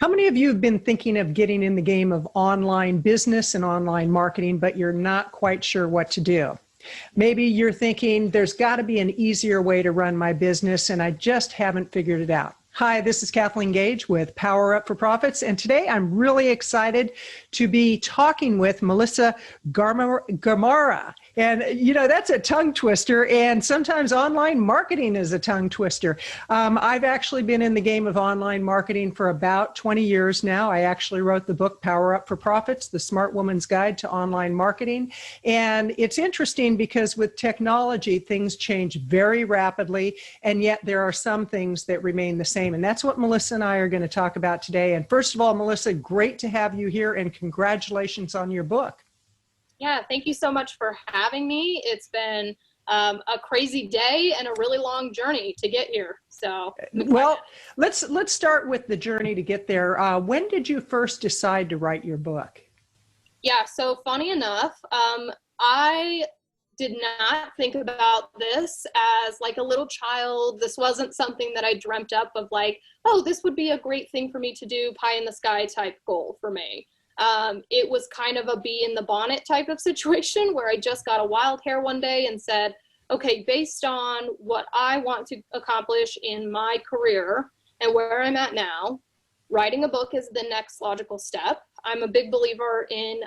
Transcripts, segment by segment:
How many of you have been thinking of getting in the game of online business and online marketing, but you're not quite sure what to do? Maybe you're thinking there's got to be an easier way to run my business and I just haven't figured it out. Hi, this is Kathleen Gage with Power Up for Profits, and today I'm really excited to be talking with Melissa Gamarra. And, you know, that's a tongue twister, and sometimes online marketing is a tongue twister. I've actually been in the game of online marketing for about 20 years now. I actually wrote the book Power Up for Profits, The Smart Woman's Guide to Online Marketing. And it's interesting because with technology, things change very rapidly, and yet there are some things that remain the same. And that's what Melissa and I are going to talk about today. And first of all, Melissa, great to have you here, and congratulations on your book. Yeah, thank you so much for having me. It's been a crazy day and a really long journey to get here. So, well, let's start with the journey to get there. When did you first decide to write your book? Yeah, so funny enough, I did not think about this as like a little child. This wasn't something that I dreamt up of like, oh, this would be a great thing for me to do, pie in the sky type goal for me. It was kind of a bee in the bonnet type of situation where I just got a wild hair one day and said, okay, based on what I want to accomplish in my career and where I'm at now, writing a book is the next logical step. I'm a big believer in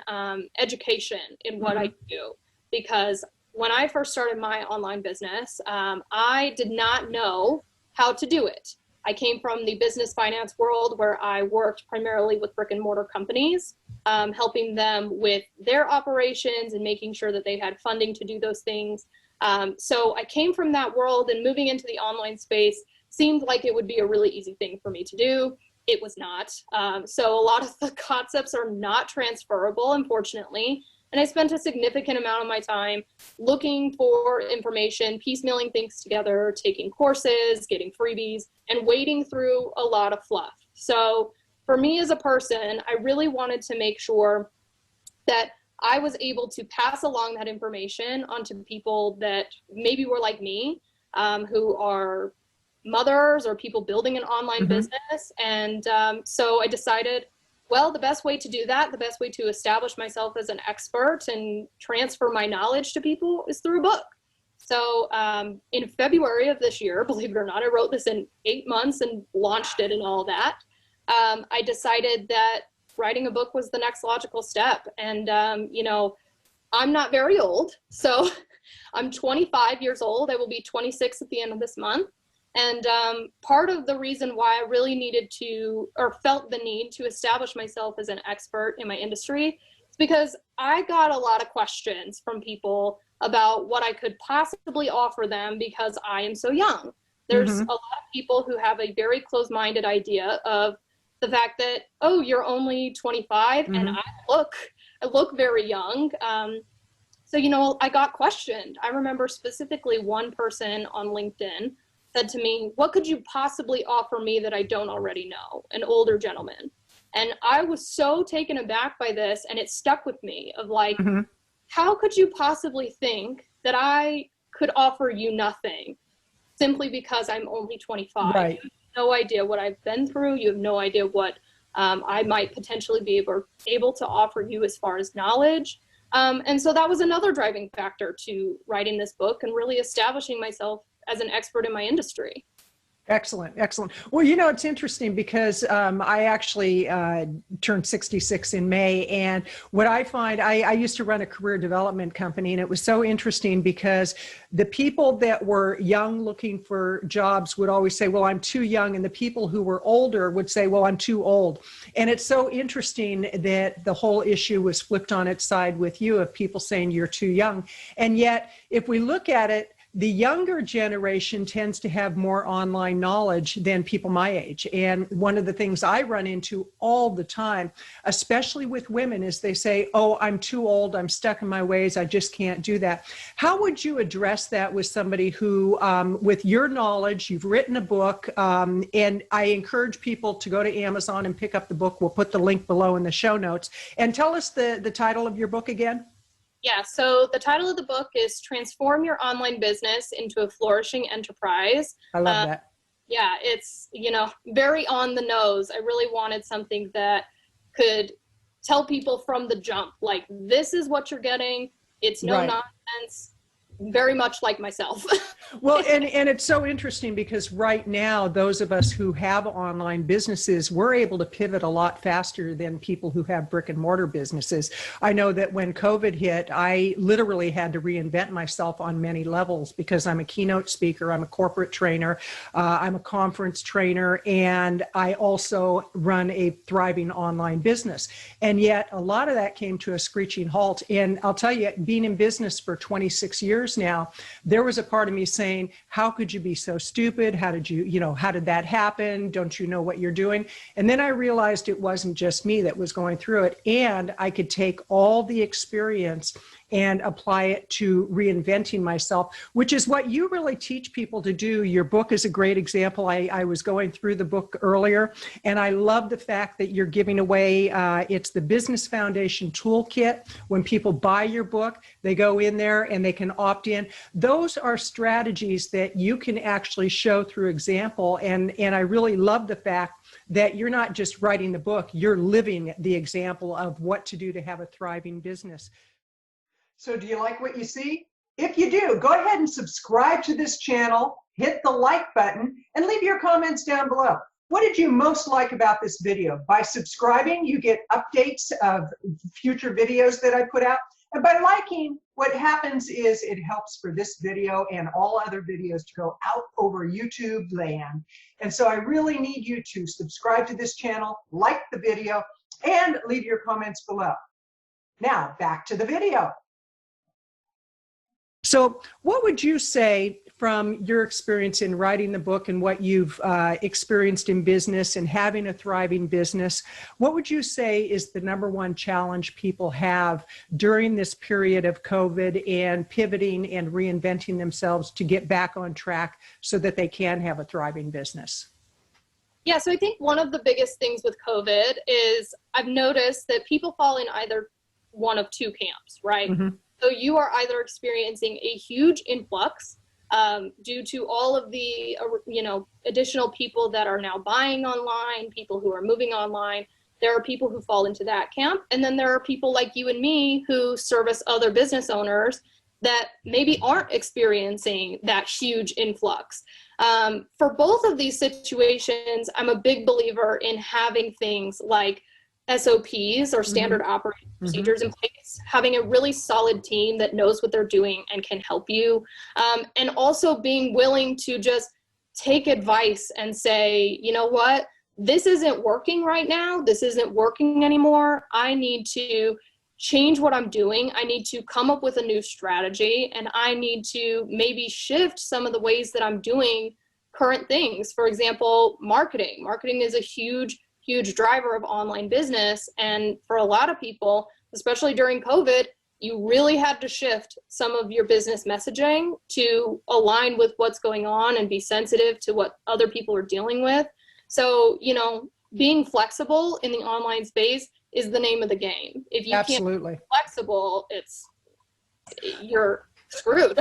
education in what I do, because when I first started my online business, I did not know how to do it. I came from the business finance world where I worked primarily with brick and mortar companies, helping them with their operations and making sure that they had funding to do those things. So I came from that world, and moving into the online space seemed like it would be a really easy thing for me to do. It was not. So a lot of the concepts are not transferable, unfortunately. And I spent a significant amount of my time looking for information, piecemealing things together, taking courses, getting freebies, and wading through a lot of fluff. So for me as a person, I really wanted to make sure that I was able to pass along that information onto people that maybe were like me, who are mothers or people building an online business. And so I decided, well, the best way to do that, the best way to establish myself as an expert and transfer my knowledge to people is through a book. So in February of this year, believe it or not, I wrote this in 8 months and launched it and all that. I decided that writing a book was the next logical step. And, you know, I'm not very old. So I'm 25 years old. I will be 26 at the end of this month. And part of the reason why I really needed to, or felt the need to establish myself as an expert in my industry is because I got a lot of questions from people about what I could possibly offer them because I am so young. There's a lot of people who have a very closed-minded idea of the fact that, oh, you're only 25 and I look very young. So, you know, I got questioned. I remember specifically one person on LinkedIn said to me, what could you possibly offer me that I don't already know? An older gentleman. And I was so taken aback by this, and it stuck with me of like, how could you possibly think that I could offer you nothing simply because I'm only 25? Right. You have no idea what I've been through. You have no idea what I might potentially be able to offer you as far as knowledge. And so that was another driving factor to writing this book and really establishing myself as an expert in my industry. Excellent, excellent. Well, you know, it's interesting because I actually turned 66 in May, and what I find, I used to run a career development company, and it was so interesting because the people that were young looking for jobs would always say, well, I'm too young, and the people who were older would say, well, I'm too old. And it's so interesting that the whole issue was flipped on its side with you of people saying you're too young. And yet, if we look at it, the younger generation tends to have more online knowledge than people my age. And one of the things I run into all the time, especially with women, is they say, oh, I'm too old, I'm stuck in my ways, I just can't do that. How would you address that with somebody who, with your knowledge, you've written a book, and I encourage people to go to Amazon and pick up the book. We'll put the link below in the show notes. And tell us the title of your book again. Yeah, so the title of the book is Transform Your Online Business into a Flourishing Enterprise. I love that. Yeah, it's, very on the nose. I really wanted something that could tell people from the jump, like, this is what you're getting. It's no Right. nonsense. Very much like myself. Well, and it's so interesting because right now, those of us who have online businesses, we're able to pivot a lot faster than people who have brick and mortar businesses. I know that when COVID hit, I literally had to reinvent myself on many levels because I'm a keynote speaker, I'm a corporate trainer, I'm a conference trainer, and I also run a thriving online business. And yet a lot of that came to a screeching halt. And I'll tell you, being in business for 26 years now, there was a part of me saying, how could you be so stupid? How did how did that happen? Don't you know what you're doing? And then I realized it wasn't just me that was going through it. And I could take all the experience and apply it to reinventing myself, which is what you really teach people to do. Your book is a great example. I was going through the book earlier, and I love the fact that you're giving away, it's the Business Foundation Toolkit. When people buy your book, they go in there and they can opt in. Those are strategies that you can actually show through example. And I really love the fact that you're not just writing the book, you're living the example of what to do to have a thriving business. So do you like what you see? If you do, go ahead and subscribe to this channel, hit the like button, and leave your comments down below. What did you most like about this video? By subscribing, you get updates of future videos that I put out. And by liking, what happens is it helps for this video and all other videos to go out over YouTube land. And so I really need you to subscribe to this channel, like the video, and leave your comments below. Now, back to the video. So what would you say from your experience in writing the book and what you've experienced in business and having a thriving business, what would you say is the number one challenge people have during this period of COVID and pivoting and reinventing themselves to get back on track so that they can have a thriving business? Yeah, so I think one of the biggest things with COVID is I've noticed that people fall in either one of two camps, right? Mm-hmm. So you are either experiencing a huge influx due to all of the, additional people that are now buying online, people who are moving online. There are people who fall into that camp. And then there are people like you and me who service other business owners that maybe aren't experiencing that huge influx. For both of these situations, I'm a big believer in having things like SOPs or standard operating procedures in place, having a really solid team that knows what they're doing and can help you, and also being willing to just take advice and say, you know what, this isn't working right now, this isn't working anymore, I need to change what I'm doing, I need to come up with a new strategy, and I need to maybe shift some of the ways that I'm doing current things. For example, marketing. Marketing is a huge driver of online business. And for a lot of people, especially during COVID, you really had to shift some of your business messaging to align with what's going on and be sensitive to what other people are dealing with. So, being flexible in the online space is the name of the game. If you can't be flexible, you're screwed.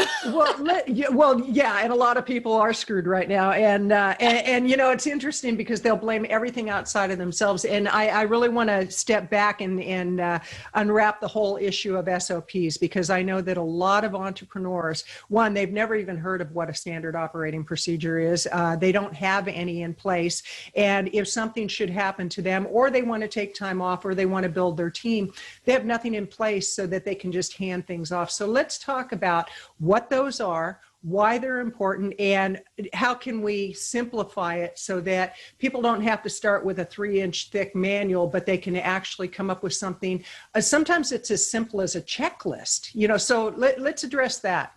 Yeah, and a lot of people are screwed right now, and it's interesting because they'll blame everything outside of themselves. And I really want to step back and unwrap the whole issue of SOPs, because I know that a lot of entrepreneurs, one, they've never even heard of what a standard operating procedure is. They don't have any in place, and if something should happen to them, or they want to take time off, or they want to build their team, they have nothing in place so that they can just hand things off. So let's talk about what those are, why they're important, and how can we simplify it so that people don't have to start with a 3-inch thick manual, but they can actually come up with something. Sometimes it's as simple as a checklist, so let's address that.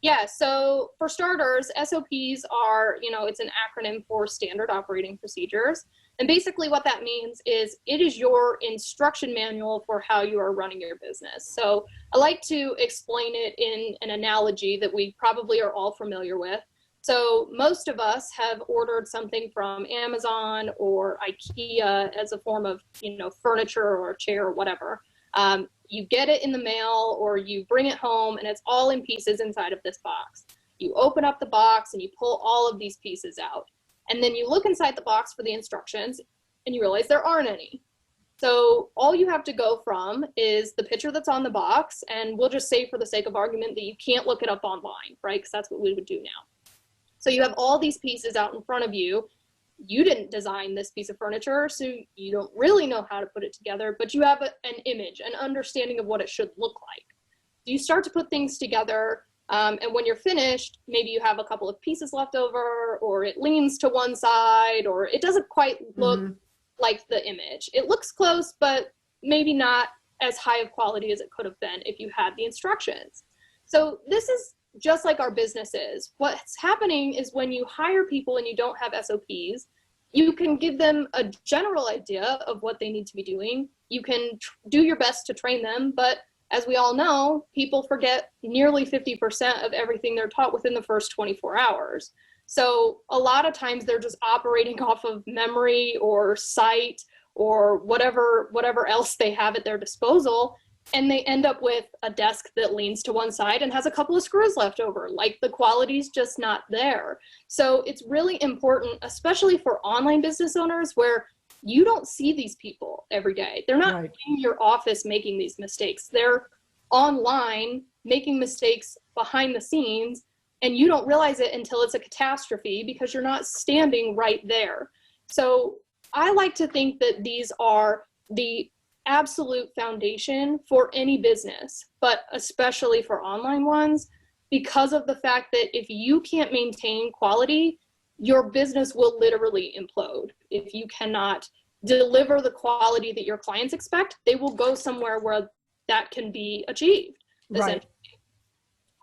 Yeah, so for starters, SOPs are, it's an acronym for Standard Operating Procedures. And basically what that means is it is your instruction manual for how you are running your business. So I like to explain it in an analogy that we probably are all familiar with. So most of us have ordered something from Amazon or IKEA as a form of, furniture or a chair or whatever. You get it in the mail or you bring it home and it's all in pieces inside of this box. You open up the box and you pull all of these pieces out. And then you look inside the box for the instructions and you realize there aren't any. So all you have to go from is the picture that's on the box, and we'll just say for the sake of argument that you can't look it up online, right? Because that's what we would do now. So you have all these pieces out in front of you. You didn't design this piece of furniture, so you don't really know how to put it together, but you have an image, an understanding of what it should look like. So you start to put things together, and when you're finished, maybe you have a couple of pieces left over, or it leans to one side, or it doesn't quite look like the image. It looks close, but maybe not as high of quality as it could have been if you had the instructions. So this is just like our businesses. What's happening is when you hire people and you don't have SOPs, you can give them a general idea of what they need to be doing. You can do your best to train them, but as we all know, people forget nearly 50% of everything they're taught within the first 24 hours. So a lot of times they're just operating off of memory or sight or whatever else they have at their disposal. And they end up with a desk that leans to one side and has a couple of screws left over. Like, the quality's just not there. So it's really important, especially for online business owners, where you don't see these people every day. They're not in your office making these mistakes. They're online making mistakes behind the scenes, and you don't realize it until it's a catastrophe because you're not standing right there. So I like to think that these are the absolute foundation for any business, but especially for online ones, because of the fact that if you can't maintain quality, your business will literally implode. If you cannot deliver the quality that your clients expect, they will go somewhere where that can be achieved. Right.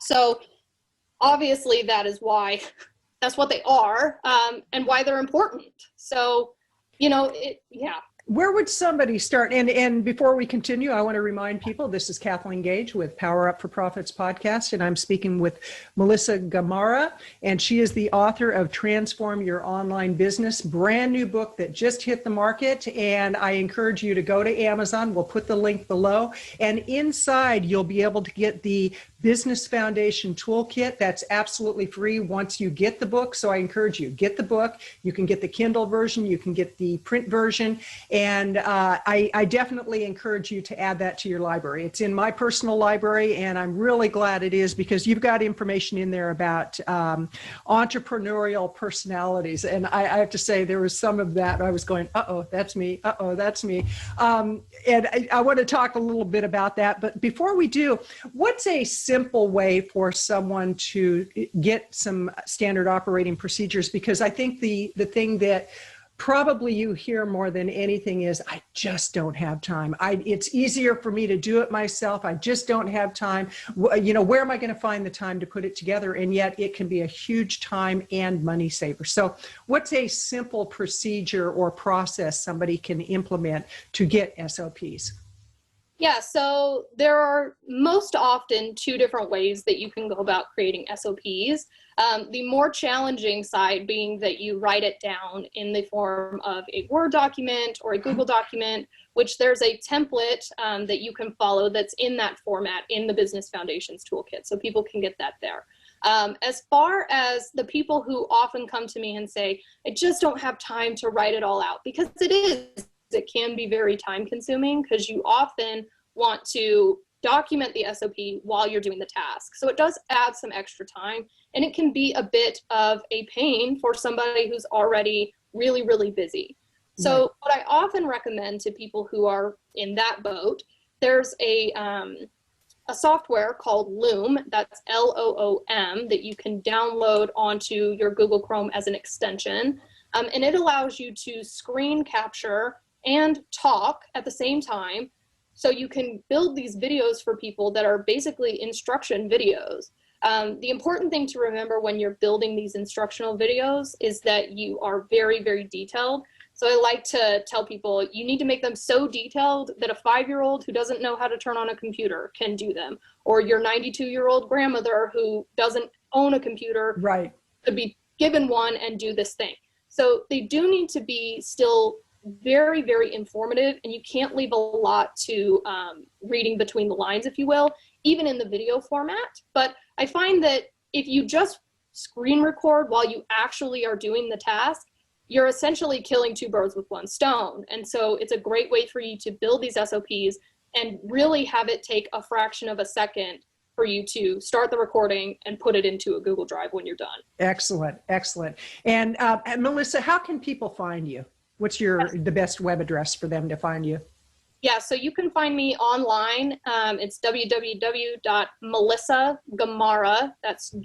So obviously that is why, that's what they are, and why they're important. So, yeah. Where would somebody start? And before we continue, I want to remind people, this is Kathleen Gage with Power Up for Profits podcast, and I'm speaking with Melissa Gamarra, and she is the author of Transform Your Online Business, brand new book that just hit the market. And I encourage you to go to Amazon. We'll put the link below. And inside, you'll be able to get the Business Foundation Toolkit. That's absolutely free once you get the book. So I encourage you, get the book. You can get the Kindle version. You can get the print version. And I definitely encourage you to add that to your library. It's in my personal library, and I'm really glad it is, because you've got information in there about entrepreneurial personalities. And I have to say, there was some of that I was going, uh-oh, that's me. Uh-oh, that's me. And I want to talk a little bit about that. But before we do, what's a simple way for someone to get some standard operating procedures? Because I think the thing that probably you hear more than anything is, I just don't have time. It's easier for me to do it myself. I just don't have time. Where am I going to find the time to put it together? And yet it can be a huge time and money saver. So what's a simple procedure or process somebody can implement to get SOPs? Yeah, so there are most often two different ways that you can go about creating SOPs. The more challenging side being that you write it down in the form of a Word document or a Google document, which there's a template that you can follow that's in that format in the Business Foundations Toolkit, so people can get that there. As far as the people who often come to me and say, I just don't have time to write it all out, because it can be very time consuming, because you often want to document the SOP while you're doing the task. So it does add some extra time, and it can be a bit of a pain for somebody who's already really, really busy. So what I often recommend to people who are in that boat, there's a software called Loom, that's Loom, that you can download onto your Google Chrome as an extension. And it allows you to screen capture and talk at the same time. So you can build these videos for people that are basically instruction videos. The important thing to remember when you're building these instructional videos is that you are very, very detailed. So I like to tell people, you need to make them so detailed that a 5-year-old who doesn't know how to turn on a computer can do them, or your 92-year-old grandmother who doesn't own a computer could be given one and do this thing. So they do need to be still very, very informative, and you can't leave a lot to reading between the lines, if you will, even in the video format. But I find that if you just screen record while you actually are doing the task, you're essentially killing two birds with one stone. And so it's a great way for you to build these SOPs and really have it take a fraction of a second for you to start the recording and put it into a Google Drive when you're done. Excellent, excellent. And Melissa, how can people find you? What's the best web address for them to find you? Yeah, so you can find me online. It's www.melissagamarra, that's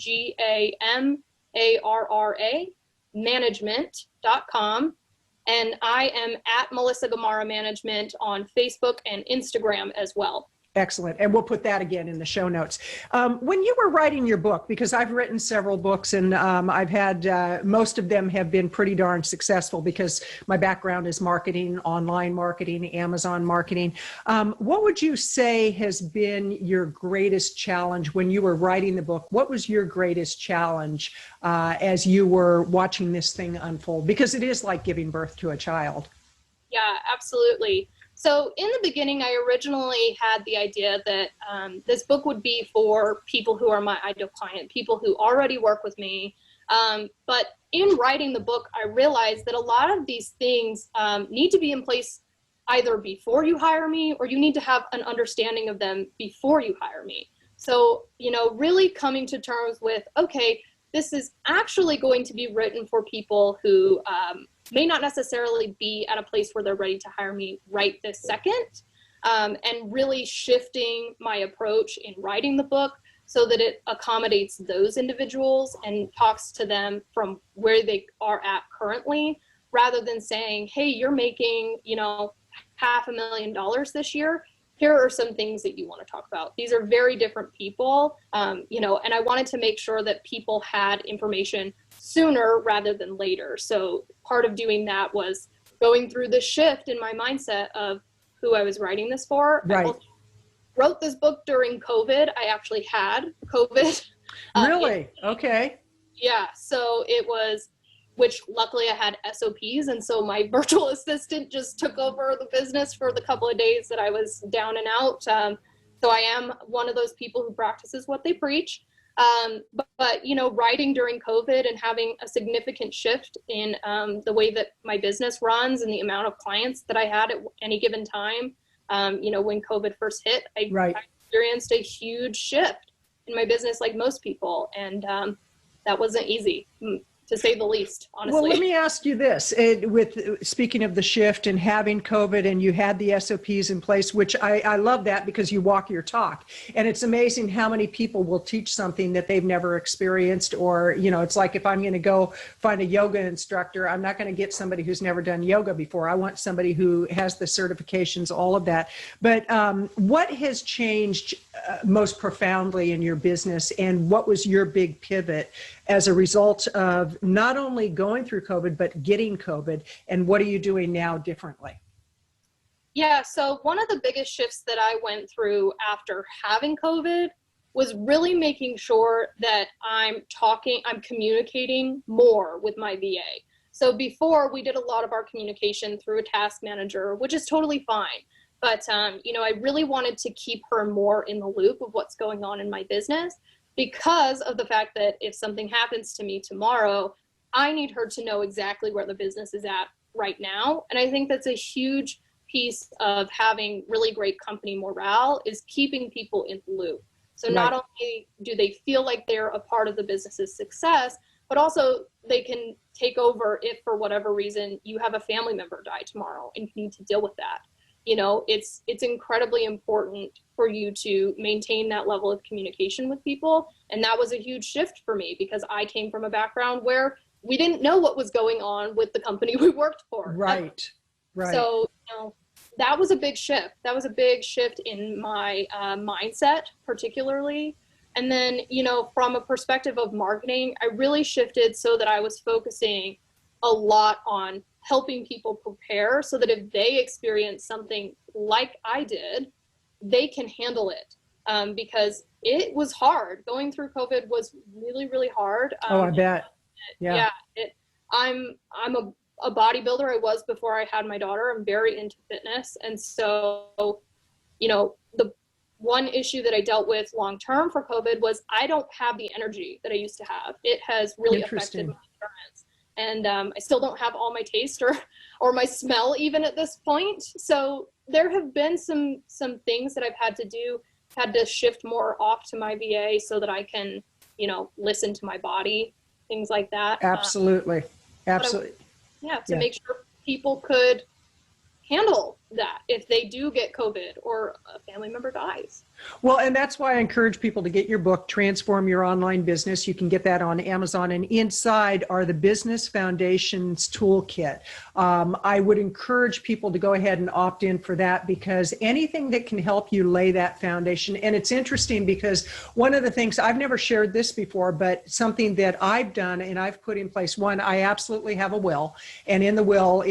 Gamarra, management.com. And I am at Melissa Gamarra Management on Facebook and Instagram as well. Excellent. And we'll put that again in the show notes. When you were writing your book, because I've written several books and I've had, most of them have been pretty darn successful because my background is marketing, online marketing, Amazon marketing. What would you say has been your greatest challenge when you were writing the book? What was your greatest challenge as you were watching this thing unfold? Because it is like giving birth to a child. Yeah, absolutely. So in the beginning, I originally had the idea that this book would be for people who are my ideal client, people who already work with me. But in writing the book, I realized that a lot of these things need to be in place either before you hire me, or you need to have an understanding of them before you hire me. So, really coming to terms with, okay, this is actually going to be written for people who may not necessarily be at a place where they're ready to hire me right this second, and really shifting my approach in writing the book so that it accommodates those individuals and talks to them from where they are at currently, rather than saying, hey, you're making, $500,000 this year. Here are some things that you want to talk about. These are very different people, and I wanted to make sure that people had information sooner rather than later. So part of doing that was going through the shift in my mindset of who I was writing this for. Right. I also wrote this book during COVID. I actually had COVID. Really? Okay. Yeah. So it was, which luckily I had SOPs. And so my virtual assistant just took over the business for the couple of days that I was down and out. So I am one of those people who practices what they preach. But writing during COVID and having a significant shift in the way that my business runs and the amount of clients that I had at any given time, when COVID first hit, I experienced a huge shift in my business like most people. And that wasn't easy, to say the least, honestly. Well, let me ask you this. Speaking of the shift and having COVID and you had the SOPs in place, which I love that because you walk your talk. And it's amazing how many people will teach something that they've never experienced, or, it's like if I'm going to go find a yoga instructor, I'm not going to get somebody who's never done yoga before. I want somebody who has the certifications, all of that. But what has changed most profoundly in your business, and what was your big pivot as a result of not only going through COVID, but getting COVID, and what are you doing now differently? Yeah, so one of the biggest shifts that I went through after having COVID was really making sure that I'm communicating more with my VA. So before, we did a lot of our communication through a task manager, which is totally fine. But, I really wanted to keep her more in the loop of what's going on in my business, because of the fact that if something happens to me tomorrow, I need her to know exactly where the business is at right now. And I think that's a huge piece of having really great company morale, is keeping people in the loop. So not only do they feel like they're a part of the business's success, but also they can take over if for whatever reason you have a family member die tomorrow and you need to deal with that. It's incredibly important for you to maintain that level of communication with people. And that was a huge shift for me, because I came from a background where we didn't know what was going on with the company we worked for. Right. So, that was a big shift. That was a big shift in my mindset, particularly. And then, from a perspective of marketing, I really shifted so that I was focusing a lot on helping people prepare so that if they experience something like I did, they can handle it. Because it was hard. Going through COVID was really, really hard. I bet. Yeah. I'm a bodybuilder. I was before I had my daughter. I'm very into fitness. And so, the one issue that I dealt with long-term for COVID was I don't have the energy that I used to have. It has really affected my endurance. And I still don't have all my taste or my smell even at this point. So there have been some things that I've had to shift more off to my VA so that I can, listen to my body, things like that. Absolutely. Absolutely. To make sure people could handle that if they do get COVID or a family member dies. Well, and that's why I encourage people to get your book, Transform Your Online Business. You can get that on Amazon, and inside are the Business Foundation's Toolkit. I would encourage people to go ahead and opt in for that, because anything that can help you lay that foundation. And it's interesting because one of the things, I've never shared this before, but something that I've done and I've put in place, one, I absolutely have a will. And in the will,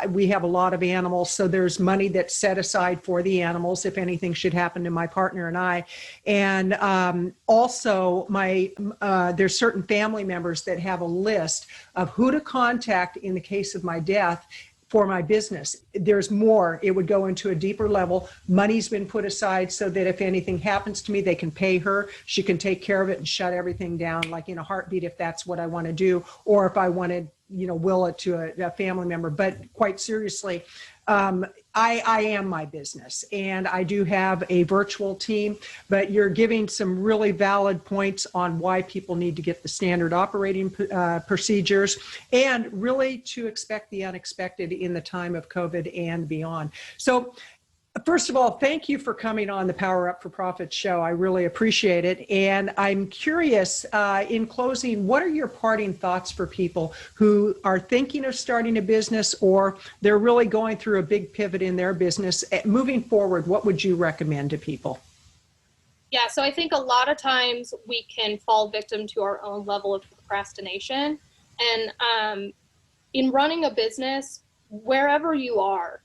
we have a lot of animals. So there's money that's set aside for the animals if anything should happen to my partner and I. And also there's certain family members that have a list of who to contact in the case of my death for my business. There's more. It would go into a deeper level. Money's been put aside so that if anything happens to me, they can pay her. She can take care of it and shut everything down like in a heartbeat if that's what I want to do, or if I wanted, will it to a family member. But quite seriously, I am my business, and I do have a virtual team, but you're giving some really valid points on why people need to get the standard operating procedures and really to expect the unexpected in the time of COVID and beyond. So first of all, thank you for coming on the Power Up for Profits show. I really appreciate it. And I'm curious, in closing, what are your parting thoughts for people who are thinking of starting a business, or they're really going through a big pivot in their business? Moving forward, what would you recommend to people? Yeah, so I think a lot of times we can fall victim to our own level of procrastination. And in running a business, wherever you are,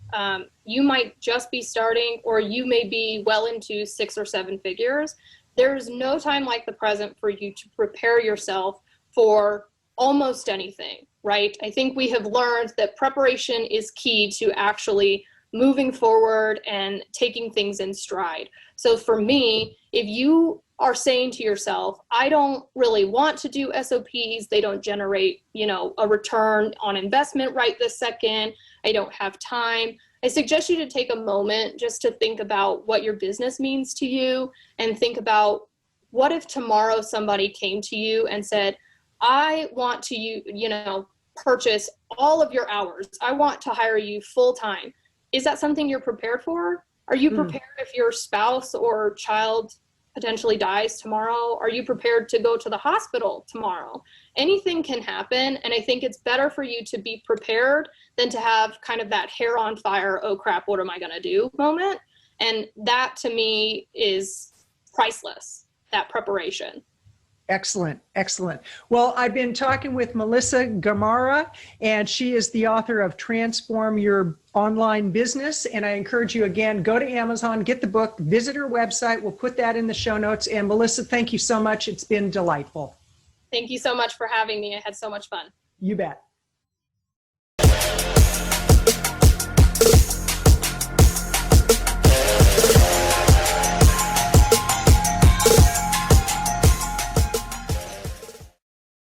you might just be starting, or you may be well into 6 or 7 figures. There's no time like the present for you to prepare yourself for almost anything, right? I think we have learned that preparation is key to actually moving forward and taking things in stride. So for me, if you are saying to yourself, I don't really want to do SOPs, they don't generate, a return on investment right this second, I don't have time, I suggest you to take a moment just to think about what your business means to you, and think about, what if tomorrow somebody came to you and said, I want to, purchase all of your hours, I want to hire you full time. Is that something you're prepared for? Are you prepared if your spouse or child potentially dies tomorrow? Are you prepared to go to the hospital tomorrow? Anything can happen. And I think it's better for you to be prepared than to have kind of that hair on fire, oh crap, what am I going to do moment? And that to me is priceless, that preparation. Excellent. Excellent. Well, I've been talking with Melissa Gamarra, and she is the author of Transform Your Online Business. And I encourage you, again, go to Amazon, get the book, visit her website. We'll put that in the show notes. And Melissa, thank you so much. It's been delightful. Thank you so much for having me. I had so much fun. You bet.